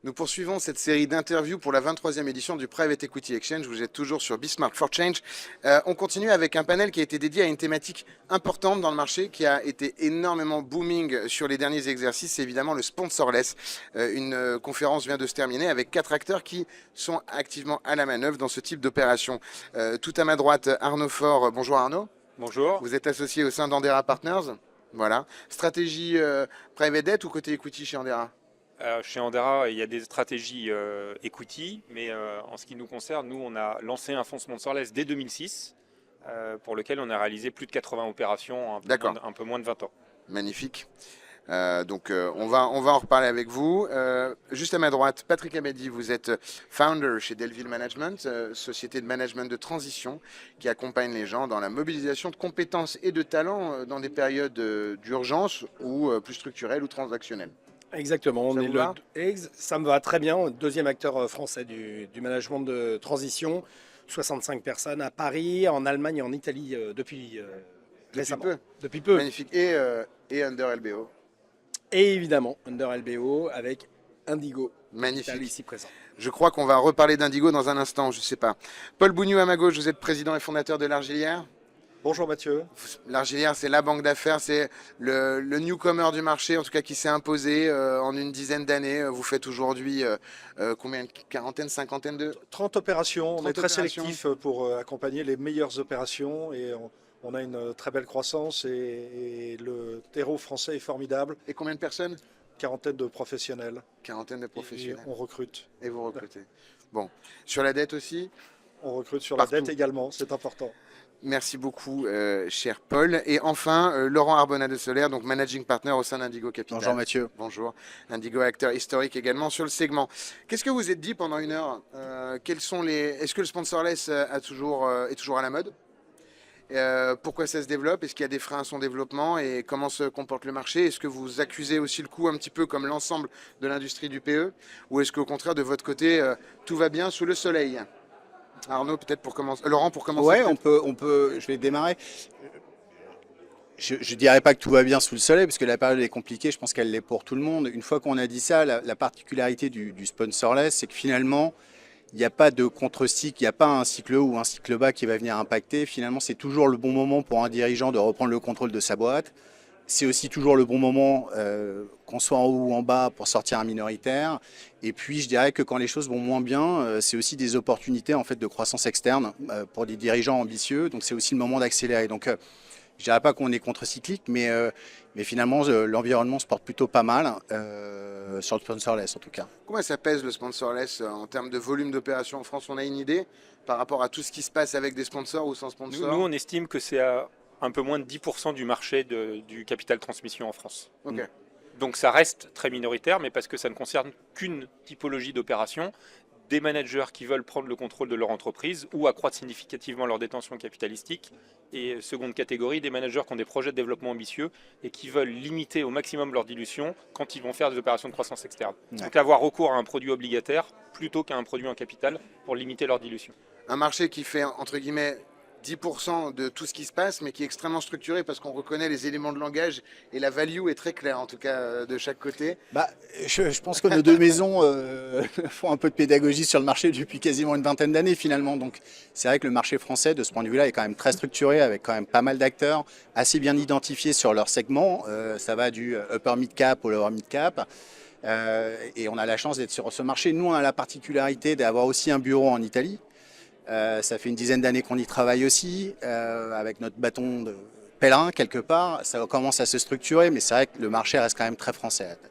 Nous poursuivons cette série d'interviews pour la 23e édition du Private Equity Exchange. Vous êtes toujours sur Bismart for Change. On continue avec un panel qui a été dédié à une thématique importante dans le marché, qui a été énormément booming sur les derniers exercices. C'est évidemment le sponsorless. Une conférence vient de se terminer avec 4 acteurs qui sont activement à la manœuvre dans ce type d'opération. Tout à ma droite, Arnaud Faure. Bonjour Arnaud. Bonjour. Vous êtes associé au sein d'Andera Partners. Voilà. Stratégie private debt ou côté equity chez Andera? Chez Andera, il y a des stratégies equity, mais en ce qui nous concerne, nous, on a lancé un fonds sponsorless dès 2006, pour lequel on a réalisé plus de 80 opérations en un peu moins de 20 ans. Magnifique. On va en reparler avec vous. Juste à ma droite, Patrick Amedi, vous êtes founder chez Delville Management, société de management de transition qui accompagne les gens dans la mobilisation de compétences et de talents dans des périodes d'urgence ou plus structurelles ou transactionnelles. Exactement, Ça me va très bien. Deuxième acteur français du management de transition, 65 personnes à Paris, en Allemagne et en Italie depuis récemment. Depuis peu. Magnifique. Et Under LBO. Et évidemment, Under LBO avec Indigo. Magnifique. Ici présent. Je crois qu'on va reparler d'Indigo dans un instant, je ne sais pas. Paul Bougnou à ma gauche, vous êtes président et fondateur de l'Argilière. Bonjour Mathieu. L'Argilière, c'est la banque d'affaires, c'est le newcomer du marché, en tout cas qui s'est imposé en une dizaine d'années. Vous faites aujourd'hui combien? Une quarantaine, cinquantaine de... 30 opérations. 30 on est très opérations. sélectif pour accompagner les meilleures opérations et on a une très belle croissance et le terreau français est formidable. Et combien de personnes? Quarantaine de professionnels. Quarantaine de professionnels. Et on recrute. Et vous recrutez. Bon. Sur la dette aussi? On recrute sur Partout. la dette également, c'est important. Merci beaucoup, cher Paul. Et enfin, Laurent Arbona de Solaire, donc managing partner au sein d'Indigo Capital. Bonjour Mathieu. Bonjour. Indigo, acteur historique également sur le segment. Qu'est-ce que vous êtes dit pendant une heure? Est-ce que le sponsorless est toujours à la mode? Pourquoi ça se développe? Est-ce qu'il y a des freins à son développement? Et comment se comporte le marché? Est-ce que vous accusez aussi le coup un petit peu comme l'ensemble de l'industrie du PE? Ou est-ce qu'au contraire, de votre côté, tout va bien sous le soleil? Arnaud, peut-être pour commencer. Laurent, pour commencer. Ouais, on peut. Je vais démarrer. Je dirais pas que tout va bien sous le soleil, parce que la période est compliquée. Je pense qu'elle l'est pour tout le monde. Une fois qu'on a dit ça, la particularité du sponsorless, c'est que finalement, il n'y a pas de contre-cycle, il n'y a pas un cycle haut ou un cycle bas qui va venir impacter. Finalement, c'est toujours le bon moment pour un dirigeant de reprendre le contrôle de sa boîte. C'est aussi toujours le bon moment, qu'on soit en haut ou en bas, pour sortir un minoritaire. Et puis, je dirais que quand les choses vont moins bien, c'est aussi des opportunités en fait de croissance externe pour des dirigeants ambitieux. Donc, c'est aussi le moment d'accélérer. Donc, je dirais pas qu'on est contre-cyclique, mais finalement, l'environnement se porte plutôt pas mal sur le sponsorless en tout cas. Comment ça pèse le sponsorless en termes de volume d'opération en France? On a une idée par rapport à tout ce qui se passe avec des sponsors ou sans sponsors? Nous, on estime que c'est à un peu moins de 10% du marché du capital transmission en France. Ok. Donc ça reste très minoritaire, mais parce que ça ne concerne qu'une typologie d'opération, des managers qui veulent prendre le contrôle de leur entreprise ou accroître significativement leur détention capitalistique. Et seconde catégorie, des managers qui ont des projets de développement ambitieux et qui veulent limiter au maximum leur dilution quand ils vont faire des opérations de croissance externe. Ouais. Donc avoir recours à un produit obligataire plutôt qu'à un produit en capital pour limiter leur dilution. Un marché qui fait, entre guillemets, 10% de tout ce qui se passe, mais qui est extrêmement structuré parce qu'on reconnaît les éléments de langage et la value est très claire, en tout cas, de chaque côté. Je pense que nos deux maisons font un peu de pédagogie sur le marché depuis quasiment une vingtaine d'années finalement. Donc c'est vrai que le marché français, de ce point de vue-là, est quand même très structuré, avec quand même pas mal d'acteurs assez bien identifiés sur leur segment. Ça va du upper mid-cap au lower mid-cap. Et on a la chance d'être sur ce marché. Nous, on a la particularité d'avoir aussi un bureau en Italie. Ça fait une dizaine d'années qu'on y travaille aussi, avec notre bâton de pèlerin quelque part. Ça commence à se structurer, mais c'est vrai que le marché reste quand même très français à la tête.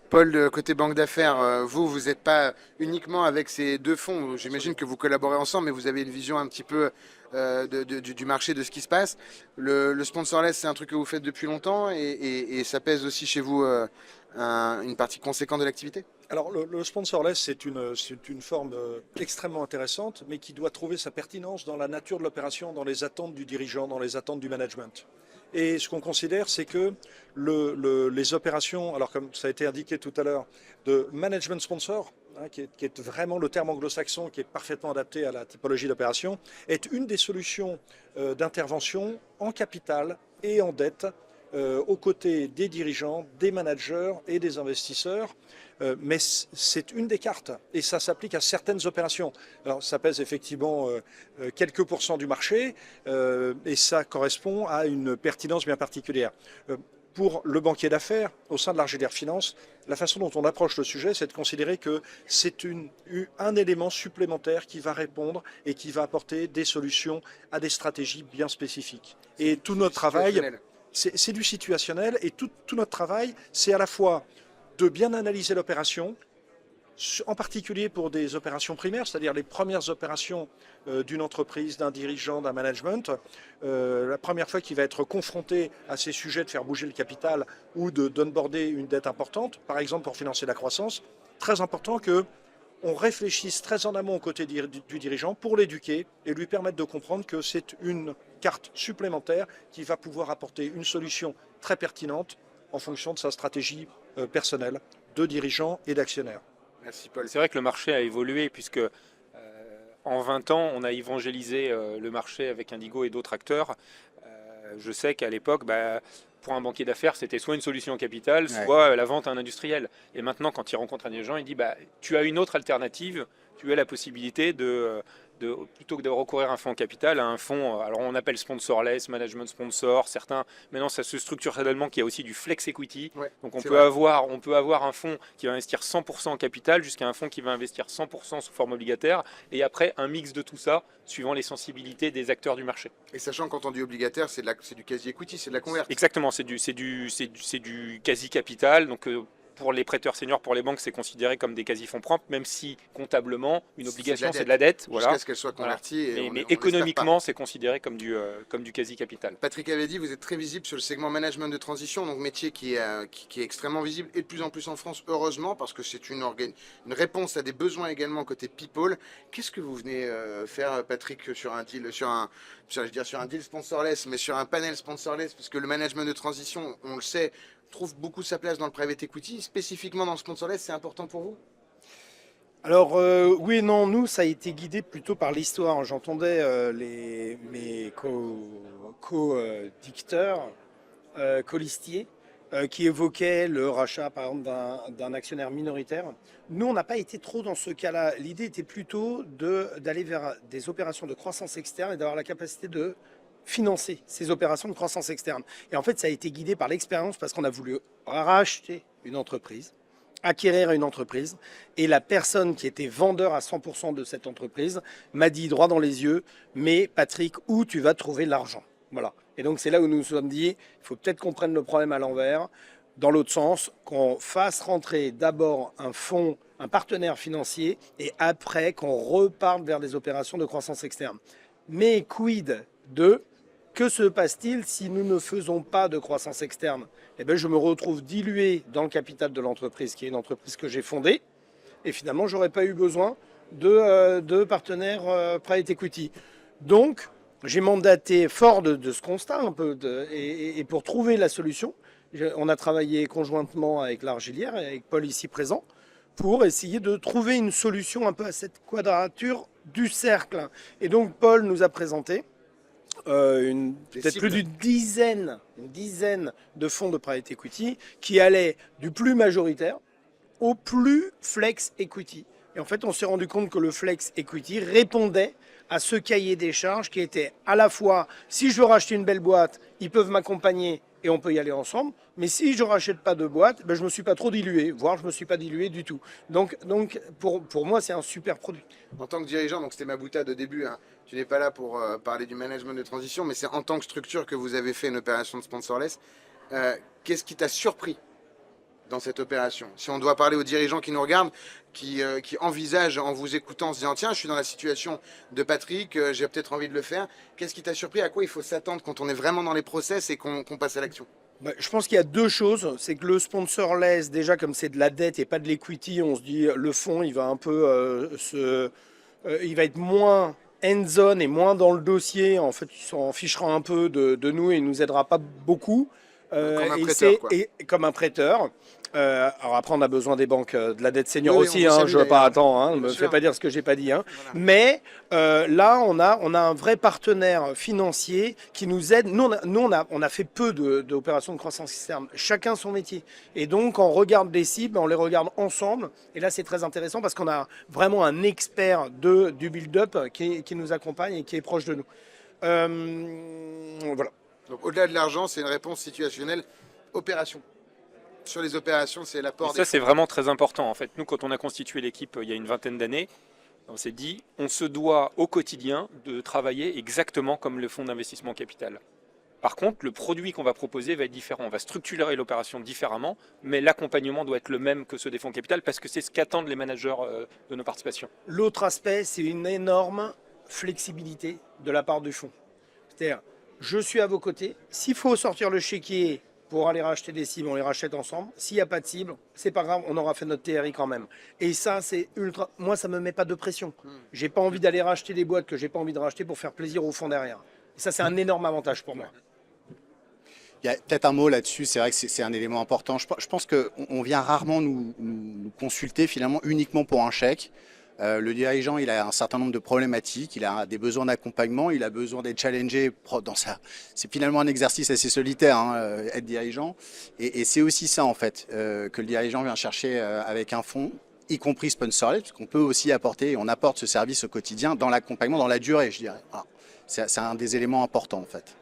Paul, de côté banque d'affaires, vous n'êtes pas uniquement avec ces deux fonds. J'imagine que vous collaborez ensemble, mais vous avez une vision un petit peu du marché, de ce qui se passe. Le sponsorless, c'est un truc que vous faites depuis longtemps et ça pèse aussi chez vous une partie conséquente de l'activité? Alors le sponsorless, c'est une forme extrêmement intéressante, mais qui doit trouver sa pertinence dans la nature de l'opération, dans les attentes du dirigeant, dans les attentes du management. Et ce qu'on considère, c'est que les opérations, alors comme ça a été indiqué tout à l'heure, de management sponsor, qui est vraiment le terme anglo-saxon, qui est parfaitement adapté à la typologie d'opération, est une des solutions d'intervention en capital et en dette aux côtés des dirigeants, des managers et des investisseurs. Mais c'est une des cartes et ça s'applique à certaines opérations. Alors ça pèse effectivement quelques pourcents du marché et ça correspond à une pertinence bien particulière. Pour le banquier d'affaires, au sein de l'Argilière Finance, la façon dont on approche le sujet, c'est de considérer que c'est un élément supplémentaire qui va répondre et qui va apporter des solutions à des stratégies bien spécifiques. Et tout notre travail, c'est du situationnel et tout notre travail, c'est à la fois de bien analyser l'opération, en particulier pour des opérations primaires, c'est-à-dire les premières opérations d'une entreprise, d'un dirigeant, d'un management. La première fois qu'il va être confronté à ces sujets de faire bouger le capital ou d'onboarder une dette importante, par exemple pour financer la croissance, très important qu'on réfléchisse très en amont aux côtés du dirigeant pour l'éduquer et lui permettre de comprendre que c'est une carte supplémentaire qui va pouvoir apporter une solution très pertinente en fonction de sa stratégie personnelle de dirigeant et d'actionnaire. Merci Paul. C'est vrai que le marché a évolué puisque en 20 ans, on a évangélisé le marché avec Indigo et d'autres acteurs. Je sais qu'à l'époque, pour un banquier d'affaires, c'était soit une solution en capital, soit la vente à un industriel. Et maintenant, quand il rencontre un dirigeant, il dit tu as une autre alternative, tu as la possibilité plutôt que de recourir à un fonds en capital, à un fonds, alors on appelle sponsorless, management sponsor, certains, maintenant ça se structure tellement qu'il y a aussi du flex equity, donc on peut avoir un fonds qui va investir 100% en capital jusqu'à un fonds qui va investir 100% sous forme obligataire, et après un mix de tout ça, suivant les sensibilités des acteurs du marché. Et sachant quand on dit obligataire, c'est du quasi equity, c'est de la conversion. Exactement, c'est du quasi capital, donc pour les prêteurs seniors, pour les banques, c'est considéré comme des quasi-fonds propres, même si comptablement, une obligation, c'est de la dette. Jusqu'à ce qu'elle soit convertie. Voilà. Mais économiquement, c'est considéré comme du quasi-capital. Patrick avait dit, vous êtes très visible sur le segment management de transition, donc métier qui est extrêmement visible et de plus en plus en France, heureusement, parce que c'est une réponse à des besoins également côté people. Qu'est-ce que vous venez faire, Patrick, sur un deal, sur un deal sponsorless, mais sur un panel sponsorless, parce que le management de transition, on le sait, trouve beaucoup sa place dans le private equity, spécifiquement dans le sponsorless, c'est important pour vous? Alors oui et non, nous ça a été guidé plutôt par l'histoire. J'entendais mes co-dicteurs, colistiers, qui évoquaient le rachat par exemple d'un actionnaire minoritaire. Nous on n'a pas été trop dans ce cas-là. L'idée était plutôt d'aller vers des opérations de croissance externe et d'avoir la capacité de financer ces opérations de croissance externe. Et en fait, ça a été guidé par l'expérience parce qu'on a voulu racheter une entreprise, acquérir une entreprise, et la personne qui était vendeur à 100% de cette entreprise m'a dit droit dans les yeux, mais Patrick, où tu vas trouver l'argent? Voilà. Et donc c'est là où nous nous sommes dit, il faut peut-être qu'on prenne le problème à l'envers, dans l'autre sens, qu'on fasse rentrer d'abord un fonds, un partenaire financier, et après qu'on reparte vers des opérations de croissance externe. Mais quid de... Que se passe-t-il si nous ne faisons pas de croissance externe? Eh bien, je me retrouve dilué dans le capital de l'entreprise, qui est une entreprise que j'ai fondée, et finalement, je n'aurais pas eu besoin de partenaires private equity. Donc, j'ai mandaté, fort de ce constat un peu, et pour trouver la solution, on a travaillé conjointement avec l'Argilière et avec Paul ici présent, pour essayer de trouver une solution un peu à cette quadrature du cercle. Et donc, Paul nous a présenté peut-être plus d'une dizaine de fonds de private equity qui allaient du plus majoritaire au plus flex equity. Et en fait, on s'est rendu compte que le flex equity répondait à ce cahier des charges qui était à la fois, si je veux racheter une belle boîte, ils peuvent m'accompagner et on peut y aller ensemble. Mais si je ne rachète pas de boîte, je ne me suis pas trop dilué, voire je ne me suis pas dilué du tout. Donc pour moi, c'est un super produit. En tant que dirigeant, donc c'était ma boutade au début, hein. Tu n'es pas là pour parler du management de transition, mais c'est en tant que structure que vous avez fait une opération de sponsorless. Qu'est-ce qui t'a surpris dans cette opération? Si on doit parler aux dirigeants qui nous regardent, qui envisagent en vous écoutant, en se disant tiens, je suis dans la situation de Patrick, j'ai peut-être envie de le faire. Qu'est-ce qui t'a surpris? À quoi il faut s'attendre quand on est vraiment dans les process et qu'on passe à l'action? Je pense qu'il y a deux choses. C'est que le sponsorless, déjà comme c'est de la dette et pas de l'equity, on se dit le fonds il va un peu il va être moins hands-on et moins dans le dossier. En fait, il s'en fichera un peu de nous et il nous aidera pas beaucoup. Comme un prêteur, quoi. Comme un prêteur. Alors après, on a besoin des banques, de la dette senior Oui, aussi. on vous Hein, salue je veux pas d'ailleurs. attendre. Hein, ne Bien me sûr. fais pas dire ce que j'ai pas dit. Hein. Voilà. Mais là, on a un vrai partenaire financier qui nous aide. Nous, on a fait peu d'opérations de croissance externe. Chacun son métier. Et donc, on regarde les cibles, on les regarde ensemble. Et là, c'est très intéressant parce qu'on a vraiment un expert du build-up qui nous accompagne et qui est proche de nous. Voilà. Donc au-delà de l'argent, c'est une réponse situationnelle. Opération. Sur les opérations, c'est l'apport Et ça, c'est vraiment très important. En fait, nous, quand on a constitué l'équipe il y a une vingtaine d'années, on s'est dit, on se doit au quotidien de travailler exactement comme le fonds d'investissement capital. Par contre, le produit qu'on va proposer va être différent. On va structurer l'opération différemment, mais l'accompagnement doit être le même que ceux des fonds capital parce que c'est ce qu'attendent les managers de nos participations. L'autre aspect, c'est une énorme flexibilité de la part du fonds. C'est-à-dire, je suis à vos côtés. S'il faut sortir le chéquier pour aller racheter des cibles, on les rachète ensemble. S'il n'y a pas de cible, c'est pas grave, on aura fait notre TRI quand même. Et ça, c'est ultra. Moi, ça me met pas de pression. J'ai pas envie d'aller racheter des boîtes que j'ai pas envie de racheter pour faire plaisir au fond derrière. Et ça, c'est un énorme avantage pour moi. Il y a peut-être un mot là-dessus, c'est vrai que c'est un élément important. Je pense qu'on vient rarement nous consulter finalement uniquement pour un chèque. Le dirigeant, il a un certain nombre de problématiques, il a des besoins d'accompagnement, il a besoin d'être challengé dans ça. C'est finalement un exercice assez solitaire, hein, être dirigeant. Et c'est aussi ça, en fait, que le dirigeant vient chercher avec un fonds, y compris sponsorless, parce qu'on peut aussi apporter, on apporte ce service au quotidien dans l'accompagnement, dans la durée, je dirais. Voilà. C'est un des éléments importants, en fait.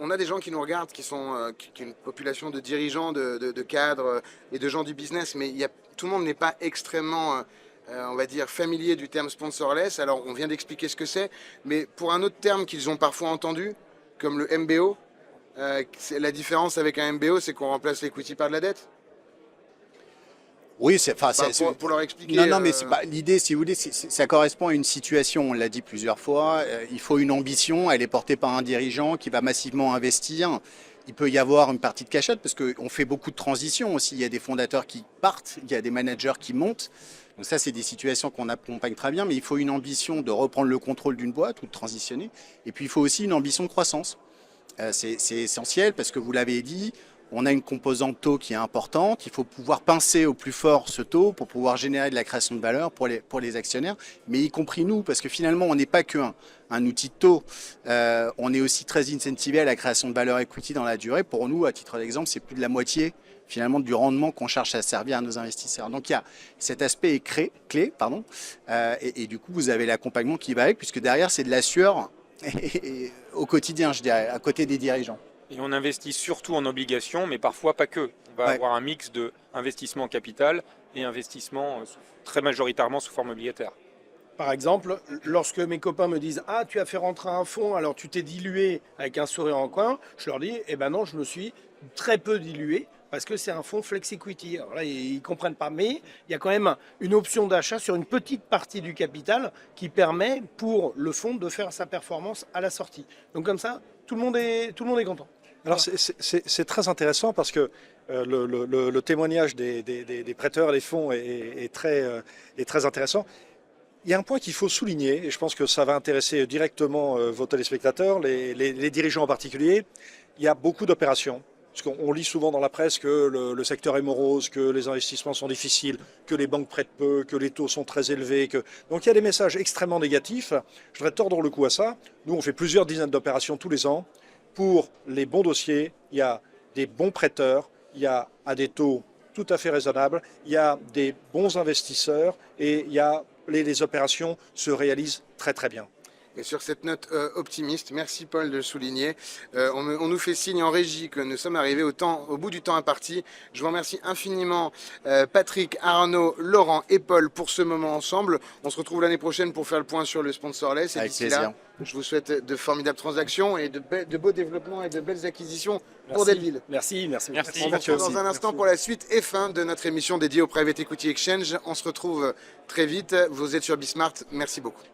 On a des gens qui nous regardent, qui sont une population de dirigeants, de cadres et de gens du business, mais tout le monde n'est pas extrêmement, on va dire, familier du terme sponsorless. Alors, on vient d'expliquer ce que c'est, mais pour un autre terme qu'ils ont parfois entendu, comme le MBO, la différence avec un MBO, c'est qu'on remplace l'equity par de la dette. Oui, Pour leur expliquer. Non, mais l'idée, si vous voulez, ça correspond à une situation, on l'a dit plusieurs fois, il faut une ambition, elle est portée par un dirigeant qui va massivement investir. Il peut y avoir une partie de cachette parce qu'on fait beaucoup de transitions aussi. Il y a des fondateurs qui partent, il y a des managers qui montent. Donc ça, c'est des situations qu'on accompagne très bien, mais il faut une ambition de reprendre le contrôle d'une boîte ou de transitionner. Et puis, il faut aussi une ambition de croissance. C'est essentiel parce que vous l'avez dit, on a une composante taux qui est importante. Il faut pouvoir pincer au plus fort ce taux pour pouvoir générer de la création de valeur pour les actionnaires, mais y compris nous, parce que finalement, on n'est pas qu'un outil de taux. On est aussi très incentivé à la création de valeur equity dans la durée. Pour nous, à titre d'exemple, c'est plus de la moitié finalement du rendement qu'on cherche à servir à nos investisseurs. Donc il y a cet aspect est clé, et du coup, vous avez l'accompagnement qui va avec, puisque derrière, c'est de la sueur au quotidien, je dirais, à côté des dirigeants. Et on investit surtout en obligations, mais parfois pas que. On va avoir un mix de investissement capital et investissement très majoritairement sous forme obligataire. Par exemple, lorsque mes copains me disent « Ah, tu as fait rentrer un fonds, alors tu t'es dilué avec un sourire en coin », je leur dis « Eh ben non, je me suis très peu dilué parce que c'est un fonds flex equity ». Alors là, ils ne comprennent pas, mais il y a quand même une option d'achat sur une petite partie du capital qui permet pour le fonds de faire sa performance à la sortie. Donc comme ça, tout le monde est content. Alors c'est très intéressant parce que le témoignage des prêteurs, des fonds est très intéressant. Il y a un point qu'il faut souligner, et je pense que ça va intéresser directement vos téléspectateurs, les dirigeants en particulier. Il y a beaucoup d'opérations. Parce qu'on lit souvent dans la presse que le secteur est morose, que les investissements sont difficiles, que les banques prêtent peu, que les taux sont très élevés. Donc il y a des messages extrêmement négatifs. Je voudrais tordre le cou à ça. Nous, on fait plusieurs dizaines d'opérations tous les ans. Pour les bons dossiers, il y a des bons prêteurs, il y a à des taux tout à fait raisonnables, il y a des bons investisseurs et les opérations se réalisent très très bien. Et sur cette note optimiste, merci Paul de le souligner. On nous fait signe en régie que nous sommes arrivés au bout du temps imparti. Je vous remercie infiniment Patrick, Arnaud, Laurent et Paul pour ce moment ensemble. On se retrouve l'année prochaine pour faire le point sur le sponsorless. Et d'ici là, je vous souhaite de formidables transactions et de beaux développements et de belles acquisitions pour Delville. Merci. On se retrouve dans un instant pour la suite et fin de notre émission dédiée au Private Equity Exchange. On se retrouve très vite. Vous êtes sur Bismart. Merci beaucoup.